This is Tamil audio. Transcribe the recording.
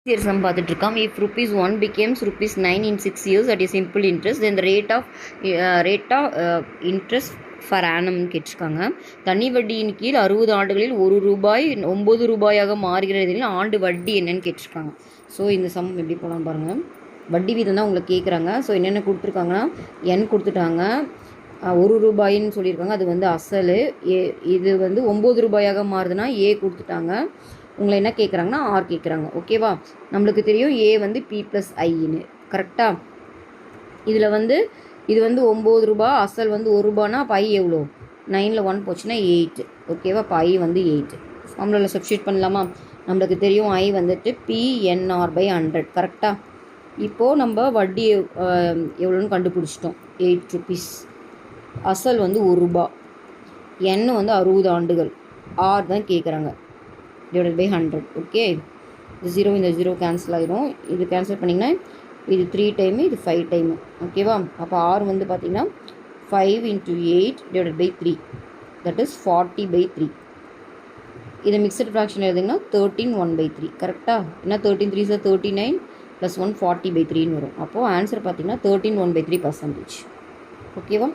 Here sum பார்த்துட்ருக்கோம். If rupees 1 becomes rupees 9 in 6 years at a simple interest, then the interest for annum கேட்டிருக்காங்க. தனி வட்டியின் கீழ் 60 ஆண்டுகளில் ரூபாய் 9 ரூபாயாக மாறுகிறது. ஆண்டு வட்டி என்னன்னு கேட்டிருக்காங்க. ஸோ இந்த சம் எப்படி போகலாம் பாருங்கள். வட்டி வீதம் தான் உங்களுக்கு கேட்குறாங்க. ஸோ என்னென்ன கொடுத்துருக்காங்கன்னா என் கொடுத்துட்டாங்க, 1 ரூபாயின்னு சொல்லியிருக்காங்க, அது வந்து அசல். இது வந்து 9 ரூபாயாக மாறுதுன்னா ஏ கொடுத்துட்டாங்க. உங்களை என்ன கேட்குறாங்கன்னா ஆர் கேட்குறாங்க. ஓகேவா? நம்மளுக்கு தெரியும் ஏ வந்து பி ப்ளஸ் ஐன்னு. கரெக்டாக? இதில் வந்து இது வந்து 9 ரூபா, அசல் வந்து 1 ரூபானா அப்போ ஐ எவ்வளோ? 9ல் 1 போச்சுன்னா 8. ஓகேவா? அப்போ ஐ வந்து 8. ஃபார்முலாவில் சப்ஸ்டியூட் பண்ணலாமா? நம்மளுக்கு தெரியும் ஐ வந்துட்டு பிஎன்ஆர் பை 100. கரெக்டாக? இப்போது நம்ம வட்டி எவ்வளோன்னு கண்டுபிடிச்சிட்டோம். 8 ருபீஸ். அசல் வந்து 1 ரூபா. என் வந்து 60 ஆண்டுகள். ஆர் தான் கேட்குறாங்க. divided by 100. ஓகே, இது 0 இந்த 0 கேன்சல் ஆகிடும். இது கேன்சல் பண்ணிங்கன்னா இது 3 டைமு, இது 5 டைமு. ஓகேவா? அப்போ ஆர் வந்து பார்த்திங்கன்னா 5 × 8 divided by 3, that is 40 by 3. இதை மிக்சட் ஃப்ராக்ஷன் எழுதிங்கன்னா 13 1/3. கரெக்டாக? ஏன்னா 13 3 சார் 39 + 1 40/3ன்னு வரும். அப்போது ஆன்சர் பார்த்திங்கன்னா 13 1/3%. ஓகேவா?